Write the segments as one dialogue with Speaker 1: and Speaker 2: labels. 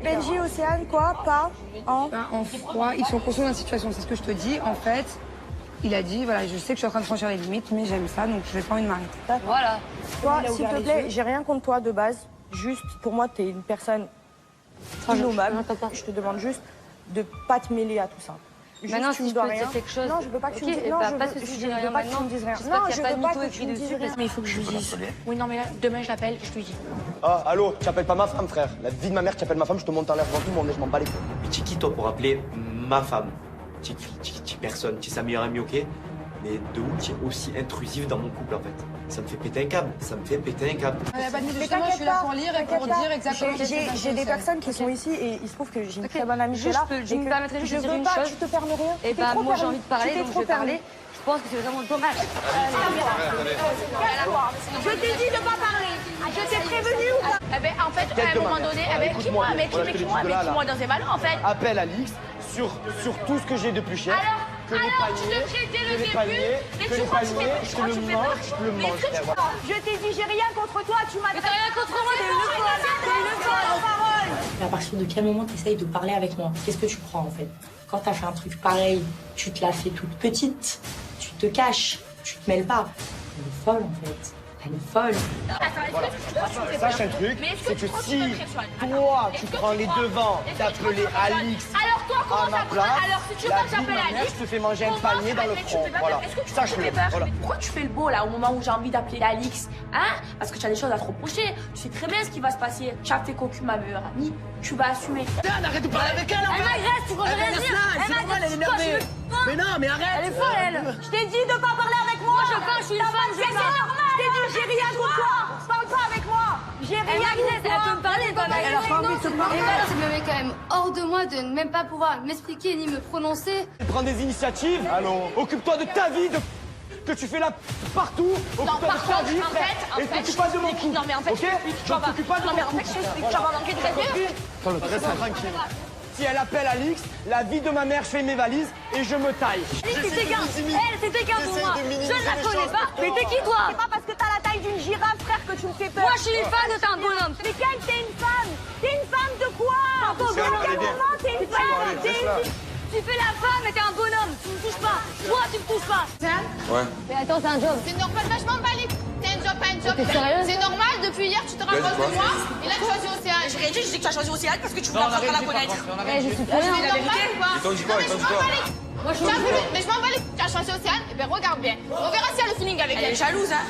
Speaker 1: Benji, Océane, quoi? Pas en...
Speaker 2: Pas en froid, ils sont conscients de la situation, c'est ce que je te dis. En fait, il a dit, voilà, je sais que je suis en train de franchir les limites, mais j'aime ça, donc je vais pas envie de m'arrêter.
Speaker 3: Voilà.
Speaker 1: Toi, s'il te plaît, j'ai rien contre toi de base. Juste, pour moi, t'es une personne innommable. Je te demande juste de pas te mêler à tout ça. Juste,
Speaker 3: Maintenant,
Speaker 1: tu
Speaker 3: si
Speaker 1: me
Speaker 3: je
Speaker 1: dois
Speaker 3: peux te
Speaker 1: rien.
Speaker 3: dire quelque chose.
Speaker 1: Non, je veux pas que tu me dises. Non,
Speaker 3: bah,
Speaker 1: je
Speaker 3: pas
Speaker 1: veux,
Speaker 3: de soucis,
Speaker 1: je
Speaker 3: je dis
Speaker 1: veux
Speaker 3: rien
Speaker 1: pas que tu
Speaker 3: maintenant.
Speaker 1: me dises rien.
Speaker 3: J'espère
Speaker 1: Non,
Speaker 3: qu'il y
Speaker 1: je
Speaker 3: a pas
Speaker 1: veux
Speaker 3: de
Speaker 1: pas
Speaker 3: mytho
Speaker 1: que
Speaker 3: écrit
Speaker 1: tu me
Speaker 3: dessus,
Speaker 1: dises rien.
Speaker 3: mais
Speaker 4: il faut que je lui dise. Oui, non, mais là, demain, je l'appelle, je lui dis.
Speaker 5: Ah, allô, tu appelles pas ma femme, frère. La vie de ma mère, tu appelles ma femme, je te monte en l'air devant tout le monde, je m'en bats les couilles.
Speaker 6: Mais tu es qui, toi, pour appeler ma femme? Tu es personne, tu es sa meilleure amie, ok? Mais de où tu es aussi intrusif dans mon couple, en fait? Ça me fait péter un câble, ça me fait péter un câble.
Speaker 2: Justement, je suis là pour lire et pour dire exactement ce que
Speaker 1: J'ai des personnes qui sont ici et il se trouve que j'ai une très bonne amie
Speaker 3: Juste,
Speaker 1: là.
Speaker 3: je me permettrais juste de dire une chose.
Speaker 1: Tu te permets rien.
Speaker 3: Et bah, moi, j'ai envie de parler, donc je vais parler. Je pense que c'est vraiment dommage.
Speaker 1: Je t'ai dit de pas parler. Je t'ai prévenu ou pas?
Speaker 4: Eh ben, en fait, à un moment donné, eh ben, qui-moi dans un ballon, en fait.
Speaker 5: Appelle Alix sur tout ce que j'ai de plus cher. Que les
Speaker 4: Alors, tu
Speaker 5: paniers,
Speaker 4: te crées dès
Speaker 5: que
Speaker 4: le
Speaker 5: les
Speaker 4: début,
Speaker 5: paniers,
Speaker 4: mais
Speaker 5: que
Speaker 4: tu
Speaker 5: les
Speaker 4: crois que tu
Speaker 5: paniers,
Speaker 4: fais-
Speaker 5: je te le
Speaker 4: tu fais
Speaker 5: mange,
Speaker 4: peur.
Speaker 5: je le
Speaker 4: Mais
Speaker 5: mange,
Speaker 4: est-ce que tu
Speaker 5: frère.
Speaker 4: crois?
Speaker 1: Je t'ai dit, j'ai rien contre toi, tu m'as
Speaker 4: Mais t'as rien contre moi,
Speaker 1: t'es une parole.
Speaker 7: À partir de quel moment tu essayes de parler avec moi? Qu'est-ce que tu crois en fait? Quand t'as fait un truc pareil, tu te l'as fait toute petite, tu te caches, tu te mêles pas. Elle est folle en fait. Elle est folle.
Speaker 5: Sache un truc, c'est que si toi, tu prends les devants d'appeler Alix
Speaker 4: Alors toi,
Speaker 5: à
Speaker 4: comment
Speaker 5: ma
Speaker 4: ça
Speaker 5: place,
Speaker 4: Alors si tu
Speaker 5: la
Speaker 4: veux
Speaker 5: vie de
Speaker 4: j'appelle
Speaker 5: ma mère,
Speaker 4: Alix,
Speaker 5: je te fais manger un
Speaker 4: comment
Speaker 5: panier dans le
Speaker 4: tu
Speaker 5: front.
Speaker 4: fais pas
Speaker 5: Voilà,
Speaker 4: peur? Est-ce que tu
Speaker 5: sache-le.
Speaker 4: fais peur?
Speaker 5: Voilà.
Speaker 4: Pourquoi tu fais le beau là au moment où j'ai envie d'appeler Alix? Hein? Parce que tu as des choses à te reprocher. Tu sais très bien ce qui va se passer. Tu as fait cocu ma meilleure amie. Tu vas assumer.
Speaker 5: Arrête de parler avec elle,
Speaker 4: Elle m'agresse, tu crois que je vais dire? Elle m'agresse,
Speaker 5: elle est énervée. Mais non, mais arrête.
Speaker 1: Elle est folle, elle. Je t'ai dit de pas parler avec moi.
Speaker 4: Moi je parle, je suis une femme, je
Speaker 1: C'est
Speaker 4: parle.
Speaker 1: normal. Je t'ai dit, j'ai rien contre toi. Parle pas avec moi. J'ai
Speaker 4: Elle
Speaker 1: rien
Speaker 4: m'agresse,
Speaker 1: contre
Speaker 4: elle
Speaker 1: toi.
Speaker 4: peut me parler, pas
Speaker 2: Elle a pas envie de se parler.
Speaker 8: Ça me met quand même hors de moi de ne même pas pouvoir m'expliquer ni me prononcer.
Speaker 5: Prends des initiatives. Allons. Occupe-toi de ta vie, que tu fais là partout. Occupe-toi de ta vie, frère. Et t'occupe pas de mon cou.
Speaker 4: Non mais en fait,
Speaker 5: Ok?
Speaker 4: tu vas
Speaker 5: t'occupe pas de
Speaker 4: Non mais
Speaker 5: mon
Speaker 4: en
Speaker 5: cou.
Speaker 4: fait, je t'explique, tu vas manquer de respect.
Speaker 5: Reste tranquille. Si elle appelle Alix, la vie de ma mère, je fais mes valises et je me taille.
Speaker 4: C'était qu'un. Elle, c'était qu'un pour moi. Je ne la connais pas. Mais t'es qui toi?
Speaker 1: C'est pas parce que t'as la taille d'une girafe, frère, que tu me fais peur.
Speaker 4: Moi je suis une femme, t'es un bonhomme.
Speaker 1: Mais quelle t'es une femme? T'es une femme de quoi? À quel moment t'es une femme? T'es une...
Speaker 4: Tu fais la femme et t'es un bonhomme. Tu me touches pas. Toi, tu me touches pas.
Speaker 3: Mais attends, c'est un job.
Speaker 9: C'est normal, vachement balai. C'est un job, pas un job.
Speaker 3: T'es sérieuse?
Speaker 9: C'est normal, depuis hier, tu te rapproches de moi. Et là, tu choisis Océane.
Speaker 4: J'ai rien dit, je dis que tu as choisi Océane parce que tu voulais apprendre à la connaître.
Speaker 3: Eh, je suis très bien.
Speaker 9: C'est normal ou pas?
Speaker 10: t'ont dit
Speaker 9: Non,
Speaker 10: quoi,
Speaker 9: mais
Speaker 10: ils
Speaker 9: je
Speaker 10: t'ont dit
Speaker 9: m'en
Speaker 10: quoi?
Speaker 9: bats les-
Speaker 3: Moi, je
Speaker 9: Tu as voulu, mais je m'en bats les. Tu as choisi Océane, et ben regarde bien. On verra si elle a le feeling avec
Speaker 4: Elle est
Speaker 9: elle.
Speaker 4: jalouse, hein.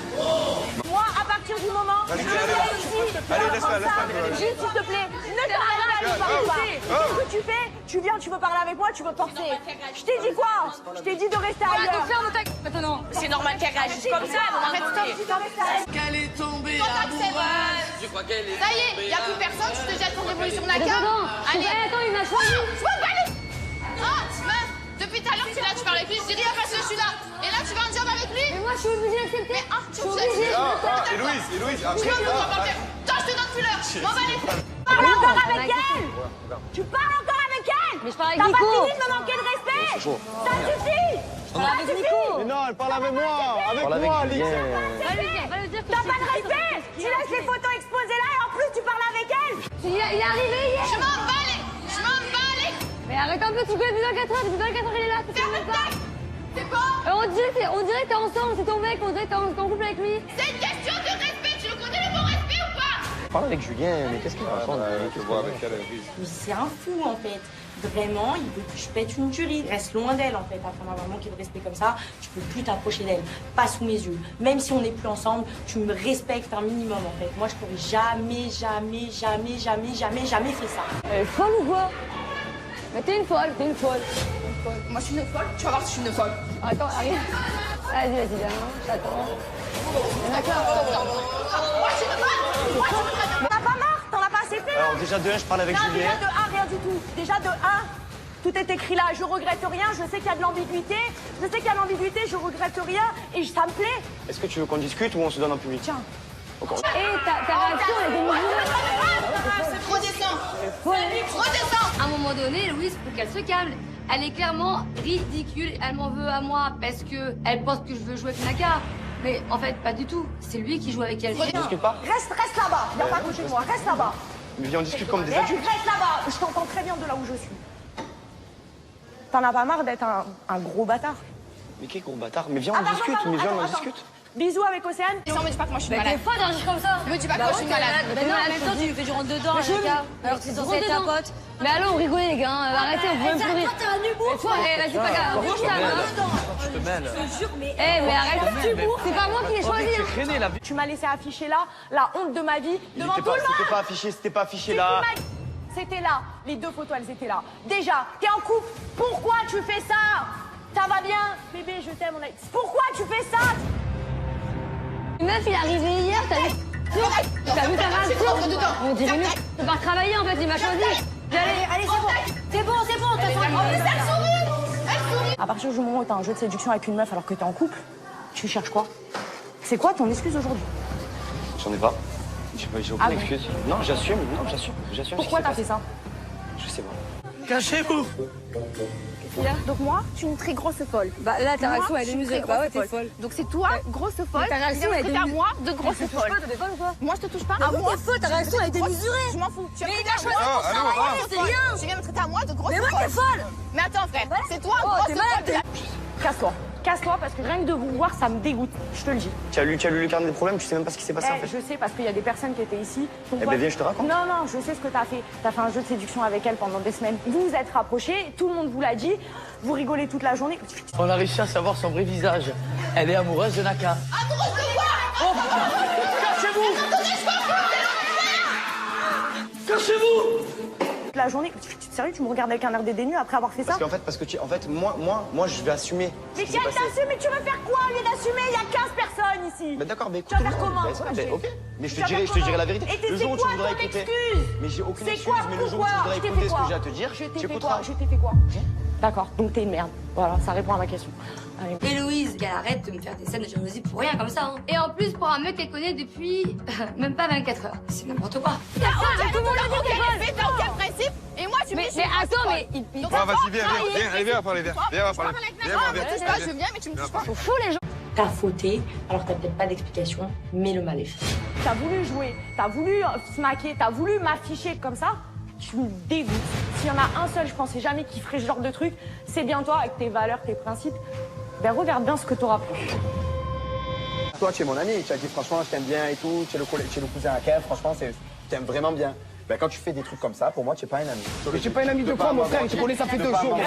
Speaker 1: Moi, à partir du moment où je
Speaker 10: Vas-y,
Speaker 1: suis
Speaker 10: allez,
Speaker 1: ici,
Speaker 10: allez, laisse-la,
Speaker 1: comme ça,
Speaker 10: laisse-la.
Speaker 1: juste s'il te plaît, ne te parle pas. Qu'est-ce que tu fais? Tu viens, tu veux parler avec moi, tu veux forcer. Je t'ai dit quoi? Je t'ai dit de rester ailleurs.
Speaker 4: Ferme ta gueule maintenant. C'est normal qu'elle réagisse comme ça.
Speaker 1: Arrête, stop, tu dois rester ailleurs.
Speaker 10: Qu'elle est tombée
Speaker 9: Quand t'acceptes.
Speaker 10: Je crois qu'elle est
Speaker 9: Ça y est, il n'y a plus personne, tu te jettes ton révolution Naka.
Speaker 3: Attends,
Speaker 9: Allez.
Speaker 3: attends, il m'a choisi.
Speaker 9: Je m'en bats les. Ah, meuf, depuis tout à l'heure, tu es là, tu parles avec lui. Je dis rien parce que je suis là. Et là, tu veux un job avec lui?
Speaker 3: Mais moi, je suis obligée d'accepter.
Speaker 9: Ah, tu
Speaker 3: Je suis obligée.
Speaker 10: Et Louise,
Speaker 9: Tu veux, on va pas faire. Toi, je te donne plus l'heure. M'en bats les.
Speaker 1: Parle encore avec elle. Tu parles encore avec elle.
Speaker 3: Mais je parle avec
Speaker 1: T'as pas
Speaker 3: Nico.
Speaker 1: fini de me manquer de respect. Ça suffit.
Speaker 3: Je parle avec Nico.
Speaker 5: Mais non, elle parle avec moi. Avec moi, Alix.
Speaker 3: Va lui dire que
Speaker 1: T'as pas de respect. Tu laisses les photos exposées là et en plus tu parles avec elle.
Speaker 3: Il est arrivé hier.
Speaker 9: Je m'en bats les. Je m'en bats les.
Speaker 3: Mais arrête un peu, tu connais depuis 24 heures. Depuis 24 heures, il est là. Tu sais même pas.
Speaker 9: C'est bon?
Speaker 3: On dirait que t'es ensemble, c'est ton mec, on dirait que t'es en couple avec lui.
Speaker 9: C'est une question de respect. Tu le connais le bon respect ou pas?
Speaker 5: Parle avec Julien, mais qu'est-ce qu'il raconte?
Speaker 10: Je vois avec elle, Louise.
Speaker 7: Mais c'est un fou en fait. Vraiment, il veut que je pète une tuerie. Reste loin d'elle en fait. Après m'avoir manqué de respect comme ça, tu peux plus t'approcher d'elle. Pas sous mes yeux. Même si on n'est plus ensemble, tu me respectes un minimum en fait. Moi, je pourrais jamais fait ça.
Speaker 3: Elle est folle ou quoi? Mais t'es une folle, t'es une folle.
Speaker 4: Moi, je suis une folle. Tu vas voir si je suis une folle.
Speaker 3: Attends, arrive. Vas-y, viens, j'attends.
Speaker 1: T'en as pas marre? T'en as pas assez fait là?
Speaker 5: Alors déjà de 1, je parle avec
Speaker 1: Non,
Speaker 5: Julien.
Speaker 1: déjà de 1, rien du tout. Déjà de 1, tout est écrit là. Je regrette rien, je sais qu'il y a de l'ambiguïté. Je sais qu'il y a de l'ambiguïté, je regrette rien et ça me plaît.
Speaker 5: Est-ce que tu veux qu'on discute ou on se donne en public?
Speaker 1: Tiens.
Speaker 3: Et ta réaction, elle est démesurée.
Speaker 9: Redescends. Redescends.
Speaker 8: À un moment donné, Louise, faut qu'elle se calme. Elle est clairement ridicule. Elle m'en veut à moi parce que elle pense que je veux jouer avec Naka. Mais en fait, pas du tout. C'est lui qui joue avec elle.
Speaker 5: On discute pas?
Speaker 1: Reste là-bas. Viens pas à côté de moi, reste là-bas.
Speaker 6: Mais viens, on discute comme des
Speaker 1: Eh,
Speaker 6: adultes.
Speaker 1: reste là-bas, je t'entends très bien de là où je suis. T'en as pas marre d'être un gros bâtard?
Speaker 6: Mais quel gros bâtard. Mais viens,
Speaker 1: Ah,
Speaker 6: on
Speaker 1: pardon,
Speaker 6: discute.
Speaker 1: pardon,
Speaker 6: Mais viens, on en
Speaker 1: attends.
Speaker 6: discute.
Speaker 1: Bisous avec Océane.
Speaker 9: Non, me dis pas que moi je suis
Speaker 8: Mais
Speaker 9: malade.
Speaker 8: t'es folle d'agir comme ça.
Speaker 9: Me dis pas que moi je suis malade.
Speaker 3: Mais non, en même temps, tu lui fais du rentre-dedans,
Speaker 8: Mais je-
Speaker 3: Anaka. Alors que c'est censé être ta
Speaker 8: Rentre-dedans.
Speaker 3: pote.
Speaker 8: Mais allons, on rigolait, les gars. Arrêtez, on peut même plus rire.
Speaker 3: T'es un humour.
Speaker 8: Mais toi, vas-y, pas grave. Bouge ta main.
Speaker 10: Je te mène.
Speaker 3: Je te jure, mais.
Speaker 8: Mais arrête, c'est pas moi qui l'ai choisi.
Speaker 10: C'est traîné la vie.
Speaker 1: Tu m'as laissé afficher là la honte de ma vie devant tout le monde.
Speaker 6: C'était pas affiché
Speaker 1: C'est
Speaker 6: là.
Speaker 1: qui m'a- C'était là. Les deux photos, elles étaient là. Déjà, t'es en couple. Pourquoi tu fais ça? Ça va bien? Bébé, je t'aime. Pourquoi tu fais ça?
Speaker 8: Le meuf, il est arrivé hier, t'as vu? T'as vu ta réaction? On dirait mieux. Je pars travailler, en fait, il m'a choisi.
Speaker 3: Allez, c'est bon, de toute façon.
Speaker 1: À partir du moment où t'as un jeu de séduction avec une meuf alors que t'es en couple, tu cherches quoi? C'est quoi ton excuse aujourd'hui?
Speaker 6: J'en ai pas. J'ai aucune
Speaker 1: Ah bon
Speaker 6: excuse. Non, j'assume. Non, j'assume.
Speaker 1: Pourquoi t'as fait ça?
Speaker 6: Je sais pas.
Speaker 10: Cachez-vous.
Speaker 9: Donc moi, je suis une très grosse folle.
Speaker 3: Bah là, ta réaction,
Speaker 9: Moi,
Speaker 3: elle
Speaker 9: je
Speaker 3: est
Speaker 9: suis
Speaker 3: mesurée.
Speaker 9: très
Speaker 3: Bah ouais,
Speaker 9: grosse
Speaker 3: t'es folle.
Speaker 9: Donc c'est toi, grosse folle.
Speaker 3: ta réaction, elle est
Speaker 9: à
Speaker 3: démesurée.
Speaker 9: moi de grosse
Speaker 3: Tu touches
Speaker 9: folle.
Speaker 3: pas, t'es folle ou quoi?
Speaker 9: Moi, je te touche pas. À
Speaker 3: Mais
Speaker 9: moi.
Speaker 3: t'es folle, ta réaction, elle est démesurée.
Speaker 9: Je m'en fous. Tu
Speaker 3: Mais
Speaker 9: vas me
Speaker 3: il a
Speaker 9: traiter à
Speaker 3: choisi
Speaker 9: moi.
Speaker 3: pour ça. Arrête, c'est rien.
Speaker 9: Tu viens me traiter à moi de grosse
Speaker 3: Mais moi, t'es folle.
Speaker 9: Mais attends, frère, c'est toi,
Speaker 3: Oh,
Speaker 9: grosse
Speaker 3: t'es malade.
Speaker 9: folle.
Speaker 1: Casse-toi. Casse-toi parce que rien que de vous voir, ça me dégoûte. Je te le dis.
Speaker 6: Tu as lu le carnet des problèmes, tu sais même pas ce qui s'est passé en
Speaker 1: Eh,
Speaker 6: fait.
Speaker 1: je sais parce qu'il y a des personnes qui étaient ici. Pourquoi-
Speaker 6: ben, viens, je te raconte.
Speaker 1: Non, non, je sais ce que t'as fait. T'as fait un jeu de séduction avec elle pendant des semaines. Vous vous êtes rapprochés, tout le monde vous l'a dit. Vous rigolez toute la journée.
Speaker 11: On a réussi à savoir son vrai visage. Elle est amoureuse de Naka.
Speaker 9: Amoureuse de quoi?
Speaker 11: Oh putain! Cachez-vous! Cachez-vous!
Speaker 1: Toute la journée. Sérieux, tu me regardes avec un air dédaigneux après avoir fait ça?
Speaker 6: Moi, je vais assumer.
Speaker 1: Mais tiens, t'assumes, mais tu veux faire quoi au lieu d'assumer? Il y a 15 personnes ici.
Speaker 6: Mais d'accord, mais
Speaker 1: Tu vas faire comment?
Speaker 6: ok. Mais je
Speaker 1: Tu
Speaker 6: te
Speaker 1: vas faire
Speaker 6: dirai
Speaker 1: comment?
Speaker 6: la vérité.
Speaker 1: Et
Speaker 6: Le
Speaker 1: c'est
Speaker 6: jour où tu
Speaker 1: quoi
Speaker 6: voudras
Speaker 1: ton
Speaker 6: écouter.
Speaker 1: excuse?
Speaker 6: Mais j'ai aucune
Speaker 1: C'est
Speaker 6: excuse,
Speaker 1: quoi?
Speaker 6: mais le jour où
Speaker 1: Pourquoi?
Speaker 6: tu voudras
Speaker 1: Je t'ai
Speaker 6: écouter
Speaker 1: fait
Speaker 6: ce que
Speaker 1: quoi?
Speaker 6: j'ai à te dire,
Speaker 1: Je t'ai
Speaker 6: tu
Speaker 1: fait quoi?
Speaker 6: écouteras.
Speaker 1: Je t'ai fait quoi? D'accord, donc t'es une merde. Voilà, ça répond à ma question. Allez.
Speaker 8: Héloïse, qu'elle arrête de me faire des scènes de jalousie pour rien comme ça. Hein. Et en plus, pour un mec qu'elle connaît depuis même pas 24 heures. C'est n'importe quoi.
Speaker 9: Tout le monde le dit, t'as aucun principe. Et moi, tu me dis,
Speaker 8: Mais attends, mais il
Speaker 10: Vas-y, viens, on va parler. Viens, on va parler. Viens,
Speaker 9: Tu me touches pas, je viens, mais tu me touches pas.
Speaker 8: sont fous les gens.
Speaker 7: T'as fauté, alors t'as peut-être pas d'explication, mais le mal est fait.
Speaker 1: T'as voulu jouer, t'as voulu se maquer, t'as voulu m'afficher comme ça. Tu me dégoûtes. S'il y en a un seul, je pensais jamais qu'il ferait ce genre de truc, c'est bien toi avec tes valeurs, tes principes. Ben regarde bien ce que t'auras pris.
Speaker 5: Toi, tu es mon ami. Tu as dit franchement, je t'aime bien et tout. Tu es le cousin à Kev. Franchement, je t'aime vraiment bien. Ben, quand tu fais des trucs comme ça, pour moi, tu n'es pas un ami. Mais tu n'es pas un ami de quoi, mon frère? Je te connais, ça fait 2 jours.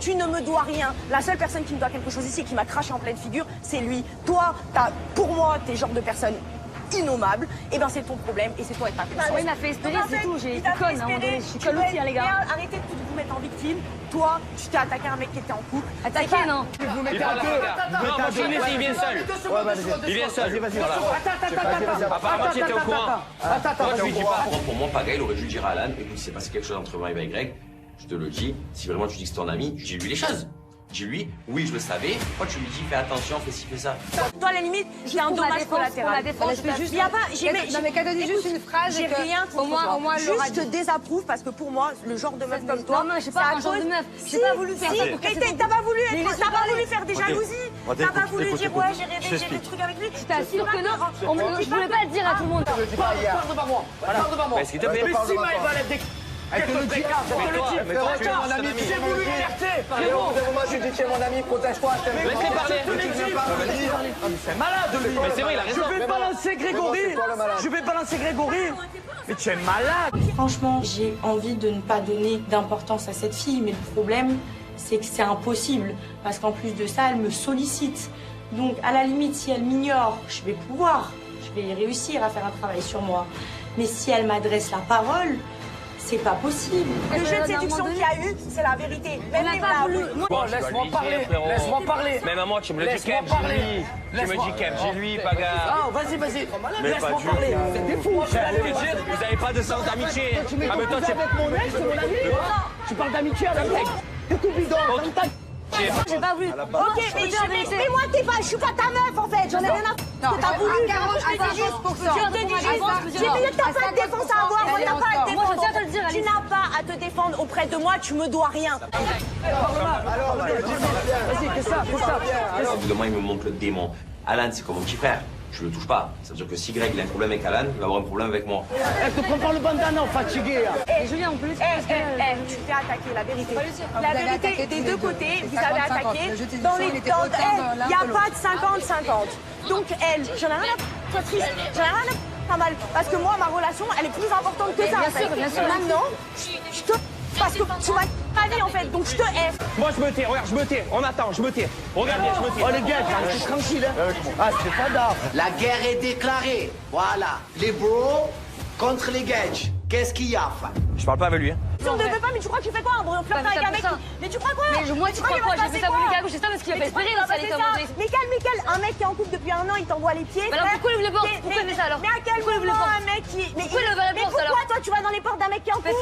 Speaker 1: Tu ne me dois rien. La seule personne qui me doit quelque chose ici, qui m'a craché en pleine figure, c'est lui. Toi, pour moi, t'es genre de personne innommable. Et ben c'est ton problème et c'est toi et ta conscience.
Speaker 3: Oui, il m'a fait espérer, c'est tout. J'ai été conne à un moment donné. Je suis conne aussi, hein, les gars.
Speaker 1: Arrêtez de vous mettre en victime. Toi, tu t'es attaqué à un mec qui était en couple.
Speaker 3: Attaqué, non.
Speaker 5: Vous mettez à deux.
Speaker 11: Non, moi je suis il vient seul. Il vient seul. Apparemment, tu étais au courant.
Speaker 5: Attends,
Speaker 11: Moi, je lui dis pas.
Speaker 12: Pour moi, Paga, il aurait dû dire à Alan, écoute, il s'est passé quelque chose entre moi et Y, je te le dis, si vraiment tu dis que c'est ton ami, dis-lui les choses. Dis-lui, oui, je le savais, pourquoi tu lui dis, fais attention, fais ci, fais ça.
Speaker 1: Toi, à la limite, j'ai un dommage collatéral. Il y a pas,
Speaker 2: Non, mais qu'elle te dit juste une phrase.
Speaker 1: j'ai rien contre toi.
Speaker 2: Au moins, elle l'aura
Speaker 1: Juste, je te désapprouve parce que pour moi, le genre de meuf comme toi,
Speaker 3: Non, je sais pas, un genre de meuf. J'ai pas voulu faire ça pour casser ton
Speaker 1: T'as pas voulu
Speaker 3: Mais
Speaker 1: être,
Speaker 3: laisse-moi
Speaker 1: t'as pas
Speaker 3: parler.
Speaker 1: voulu faire des jalousies. T'as pas voulu dire ouais, j'ai rêvé, j'ai des trucs avec lui.
Speaker 3: Je t'assure que non. Je voulais pas le dire à tout le monde.
Speaker 5: Parle devant moi. Parle devant moi.
Speaker 11: Mais s'il te plaît.
Speaker 5: Mais si Maël va l'être elle te le dit, tu es mon ami, j'ai voulu liberté. Et au bout d'un moment, je dis, tu es mon ami, protège-toi, je t'aime.
Speaker 11: Laisse-les parler.
Speaker 5: C'est malade, lui.
Speaker 11: Mais c'est vrai, il a raison.
Speaker 5: Je vais balancer Grégory. Je vais balancer Grégory. Mais tu es malade.
Speaker 7: Franchement, j'ai envie de ne pas donner d'importance à cette fille, mais le problème, c'est que c'est impossible. Parce qu'en plus de ça, elle me sollicite. Donc, à la limite, si elle m'ignore, je vais réussir à faire un travail sur moi. Mais si elle m'adresse la parole, c'est pas possible.
Speaker 1: Le jeu de séduction qu'il y a eu, c'est la vérité. Même les
Speaker 11: Bon, laisse-moi parler. Laisse-moi parler. Même à moi, tu me le dis, Kev, j'ai lui. Tu me dis, Kev, j'ai lui, Paga.
Speaker 5: Ah, vas-y. Laisse-moi parler. C'est des fous.
Speaker 11: Vous n'avez pas de sens d'amitié. Ah, mais toi, tu
Speaker 5: avec mon ex, c'est mon ami. Tu parles d'amitié avec mec. T'es tout bidon.
Speaker 3: J'ai pas voulu.
Speaker 1: Ok, mais moi, je suis pas ta meuf en fait. J'en ai rien à foutre. T'as voulu. Je te dis juste. J'ai vu que t'as pas de défense à avoir. Moi, t'as pas à te
Speaker 3: Moi, je tiens à te le dire,
Speaker 1: défendre. Tu
Speaker 3: Alice.
Speaker 1: n'as pas à te défendre auprès de moi. Tu me dois rien.
Speaker 5: Vas-y, fais ça.
Speaker 12: Au bout d'un moment, il me montre le démon. Alan, c'est comme mon petit frère. je le touche pas. Ça veut dire que si Greg il a un problème avec Alan, il va avoir un problème avec moi.
Speaker 5: Elle te prend par le bandana, fatigué.
Speaker 1: Et Julien, en plus, tu t'es attaqué, la vérité. La vérité, des deux côtés, vous avez attaqué. Dans les temps, il n'y a pas de 50-50. Donc elle, j'en ai rien à sois triste, j'en ai rien à pas mal. Parce que moi, ma relation, elle est plus importante que ça.
Speaker 3: Bien sûr.
Speaker 1: Maintenant, je te... Parce que tu m'as pas dit en fait, donc je te hais.
Speaker 11: Moi, je me tais, regarde, je me tais. On attend, je me tais. Regardez, je me tais.
Speaker 5: Oh les gars, restez tranquille. Ah, c'est pas d'art.
Speaker 13: La guerre est déclarée. Voilà. Les bros contre les gages. Qu'est-ce qu'il y a?
Speaker 11: Je parle pas avec lui. Hein.
Speaker 1: Si on ne veut pas, mais tu crois que tu fais quoi? Un flirt avec un mec? Mais tu crois quoi?
Speaker 3: Mais moi, tu crois quoi? J'ai fait ça pour lui cacher ça parce qu'il a fait espérer dans sa lettre.
Speaker 1: Michael, un mec qui est en couple depuis 1 an, il t'envoie les pieds.
Speaker 3: Mais alors pourquoi il ouvre les portes? Pourquoi il fait ça alors?
Speaker 1: Mais à quel moment un mec qui. Mais
Speaker 3: pourquoi il ouvre les portes alors?
Speaker 1: Pourquoi toi tu vas dans les portes d'un mec qui est en couple?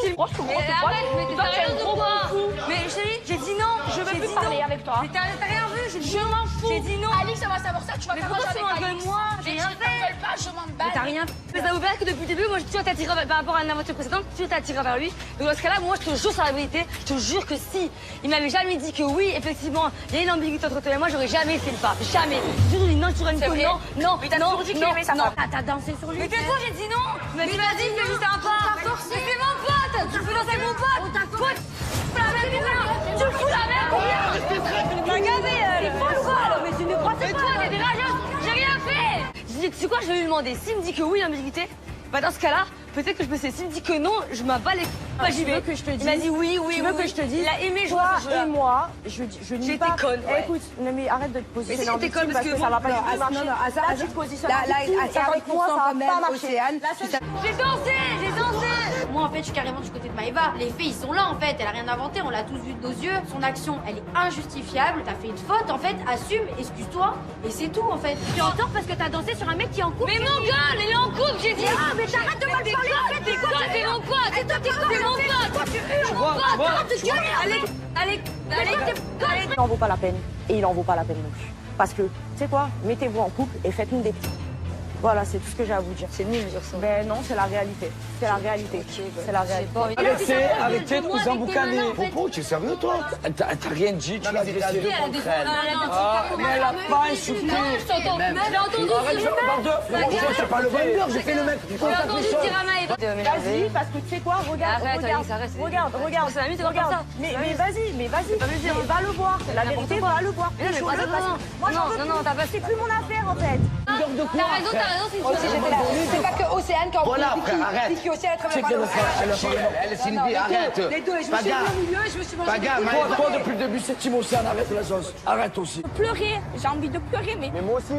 Speaker 3: Mais arrête, mais t'es rien de moi. Mais chérie, j'ai dit non.
Speaker 1: Je veux plus parler avec toi.
Speaker 3: Mais t'as rien vu, je m'en fous. J'ai dit non.
Speaker 4: Alix, ça va savoir ça, tu vas
Speaker 3: Mais
Speaker 4: faire
Speaker 3: pourquoi tu m'engueules moi? J'ai rien fait.
Speaker 4: pas, je m'en bats.
Speaker 3: Mais t'as rien fait. Mais ça vous perd que depuis le début, moi je suis toujours attirée par rapport à une aventure précédente, tu t'es attirée vers lui. Donc dans ce cas-là, moi je te jure sur la vérité, je te jure que si il m'avait jamais dit que oui, effectivement, il y a une ambiguïté entre toi et moi, j'aurais jamais fait le pas. Jamais. Je te dis non, tu aurais une non,
Speaker 1: Mais t'as toujours dit qu'il aimait sa femme.
Speaker 3: T'as dansé sur lui. Mais tais-toi, j'ai dit non. Mais vas-y, fais juste un pas. Mais c'est mon pote. Tu peux danser avec mon pote. Pote. Tu fous la merde. T'as gavé. Elle est folle ou quoi? Mais tu ne crois pas. T'es des rageuses. J'ai rien fait. Je dis, tu sais quoi, je vais lui demander. S'il me dit que oui, l'ambiguïté, bah dans ce cas-là, peut-être que je peux essayer. S'il me dit que non, je m'en bats les couilles.
Speaker 1: Tu veux que je te dise?
Speaker 3: Il m'a dit oui.
Speaker 1: Tu veux que je te dise?
Speaker 3: Il a aimé jouer
Speaker 1: toi
Speaker 3: ce jeu-là.
Speaker 1: et moi, je nie pas.
Speaker 3: J'étais conne.
Speaker 1: Écoute, non mais arrête de te positionner en victime parce que ça va pas du tout marcher. Là, tu te positionnes en victime et avec moi, ça va pas marcher.
Speaker 3: J'ai dansé.
Speaker 7: Moi, en fait, je suis carrément du côté de Maëva. Les faits, ils sont là, en fait. Elle a rien inventé, on l'a tous vu de nos yeux. Son action, elle est injustifiable. T'as fait une faute, en fait. Assume, excuse-toi. Et c'est tout, en fait.
Speaker 3: Tu es en tort parce que t'as dansé sur un mec qui est en couple. Mais mon gueule, il est en couple, j'ai dit.
Speaker 1: Ah, mais t'arrêtes de mal parler.
Speaker 3: T'es quoi? C'est mon pote. C'est mon pote.
Speaker 1: Tu
Speaker 3: mon pote. Arrête de gueuler. Allez.
Speaker 1: Il n'en vaut pas la peine. Et il en vaut pas la peine non plus. Parce que, tu sais quoi, mettez-vous en couple et faites-nous des petits. Voilà, c'est tout ce que j'ai à vous dire.
Speaker 3: C'est nul de dire ça.
Speaker 1: Ben non, c'est la réalité. C'est la réalité. C'est la réalité.
Speaker 5: Arrêtez de vous emboucaner. Popo, tu es sérieux toi? T'as rien dit, tu l'as agressé deux contre elle. Mais elle a pas insulté.
Speaker 3: J'ai entendu.
Speaker 5: Arrête, c'est pas le bon heure, j'ai fait le mec.
Speaker 3: J'ai entendu dire à Maëva.
Speaker 1: Vas-y, parce que tu sais quoi, regarde.
Speaker 3: C'est la minute, c'est comme ça.
Speaker 1: Mais vas-y. Va le voir. La vérité, va le voir.
Speaker 3: Non, t'as pas.
Speaker 1: C'est plus mon affaire en fait.
Speaker 3: T'as raison,
Speaker 2: C'est pas que Océane qui a envoyé
Speaker 5: Voilà, frère, arrête.
Speaker 2: Vicky aussi, elle
Speaker 5: C'est
Speaker 2: travaille pas.
Speaker 5: elle, Cindy, arrête.
Speaker 2: Les deux, et je me suis mis au milieu, je me suis mangé
Speaker 5: Paga,
Speaker 2: des
Speaker 5: toi, depuis le début, c'est Team Océane, arrête la sauce. Arrête aussi.
Speaker 1: Pleurer, j'ai envie de pleurer, mais
Speaker 5: moi aussi,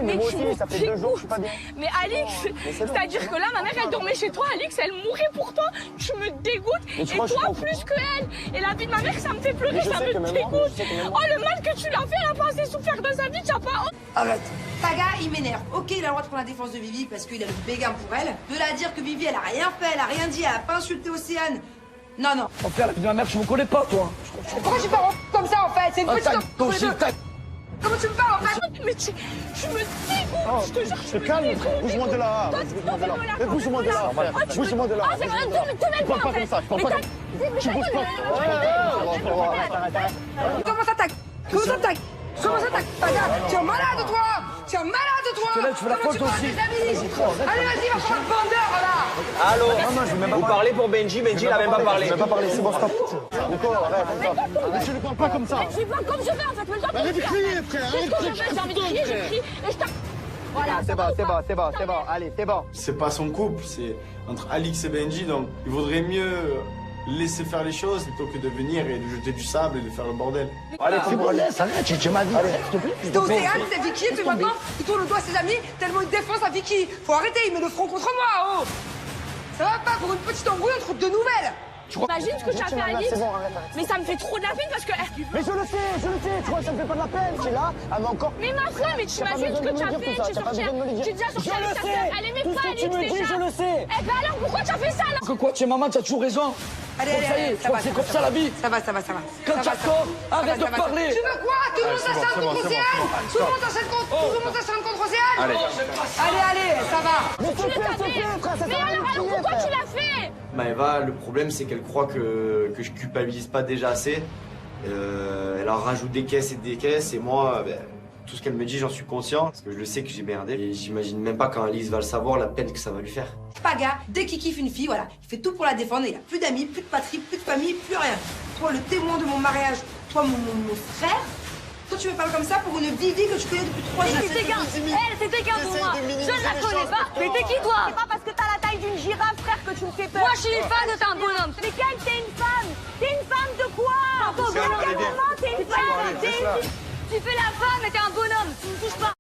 Speaker 5: ça fait 2 jours que je suis pas bien.
Speaker 1: Mais Alix, c'est-à-dire que là, ma mère, elle dormait chez toi, Alix, elle mourait pour toi, tu me dégoûtes, et toi plus que elle. Et la vie de ma mère, ça me fait pleurer, ça me dégoûte. Oh, le mal que tu l'as fait, elle a pas assez souffert dans sa vie, tu as pas...
Speaker 5: Arrête.
Speaker 2: Paga, il m'énerve. Ok, il a le droit de prendre la défense de Vivi parce qu'il a le béguin pour elle. De la dire que Vivi, elle a rien fait, elle a rien dit, elle a pas insulté Océane. Non.
Speaker 5: Mon frère, la vie de ma mère, tu me connais pas, toi.
Speaker 2: Pourquoi tu parles comme ça, en fait? C'est une petite...
Speaker 5: Comment
Speaker 2: tu me parles, en fait?
Speaker 1: Mais tu me dégoûtes, je te jure, je me
Speaker 5: calme, bouge-moi de là. Bouge-moi de là. Bouge-moi de là.
Speaker 1: Ah, c'est vrai, te
Speaker 5: parle pas comme ça, tu bouges pas.
Speaker 2: Comment ça t'attaque? Paga, tu es malade, toi!
Speaker 5: Tu veux la faute aussi.
Speaker 2: Allez, vas-y, va faire un bandeur, là!
Speaker 11: Allô? Vous parlez pour Benji il a même pas parlé.
Speaker 5: Je vais pas parler, c'est bon, stop. Nico, arrête. Mais tu ne parles pas comme ça.
Speaker 1: Je parle comme je veux, en fait, mais j'ai
Speaker 5: Arrête de crier, frère.
Speaker 1: Qu'est-ce que je fais? J'ai envie de crier, je crie, et je tape. Voilà,
Speaker 5: c'est bon. Allez, c'est bon.
Speaker 14: C'est pas son couple, c'est entre Alix et Benji, donc il vaudrait mieux laisser faire les choses plutôt que de venir et de jeter du sable et de faire le bordel.
Speaker 5: Allez, c'est bon, laisse, arrête, tu m'as dit. S'il te plaît.
Speaker 2: C'est Océane, c'est Vicky, et puis maintenant, il tourne le doigt à ses amis, tellement il défonce à Vicky. Faut arrêter, il met le front contre moi, oh! Ça va pas pour une petite embrouille entre deux nouvelles.
Speaker 1: Imagine ce que tu as fait à Alix, mais ça me fait trop de la peine parce que...
Speaker 5: Mais je le sais, tu vois, ça me fait pas de la peine, c'est là, elle va encore...
Speaker 1: Mais ma frère, mais tu imagines ce que tu as fait, tu déjà sorti avec ta soeur, elle aimait pas Alix déjà.
Speaker 5: Je le sais.
Speaker 1: Eh ben alors pourquoi tu as fait ça là?
Speaker 5: Que quoi, tu es maman, tu as toujours raison.
Speaker 2: Allez,
Speaker 5: c'est comme ça la vie.
Speaker 2: Ça va.
Speaker 5: Quand tu as tort, arrête de parler.
Speaker 2: Tu veux quoi? Tout le monde s'acharne contre Océane? Tout le monde s'acharne contre Océane? Allez, ça va.
Speaker 1: Mais alors pourquoi tu l'as fait?
Speaker 6: Maëva, le problème c'est qu'elle croit que je culpabilise pas déjà assez. Elle en rajoute des caisses et moi, Tout ce qu'elle me dit, j'en suis conscient, parce que je le sais que j'ai merdé. Et j'imagine même pas quand Alice va le savoir, la peine que ça va lui faire.
Speaker 2: Paga, dès qu'il kiffe une fille, voilà, il fait tout pour la défendre. Il a plus d'amis, plus de patrie, plus de famille, plus rien. Toi, le témoin de mon mariage, toi, mon frère, toi, tu me parles comme ça pour une Vivi que tu connais depuis 3 ans.
Speaker 3: C'était qu'un pour moi. Je la connais pas. Mais t'es qui, toi?
Speaker 1: C'est pas parce que t'as la taille d'une girafe, frère, que tu me fais peur.
Speaker 3: Moi, je suis une femme de t'es un bonhomme.
Speaker 1: Mais Kyle, t'es une femme. T'es une femme de quoi? À quel moment t'es une femme?
Speaker 3: Tu fais la femme, mais t'es un bonhomme. Tu me touches pas.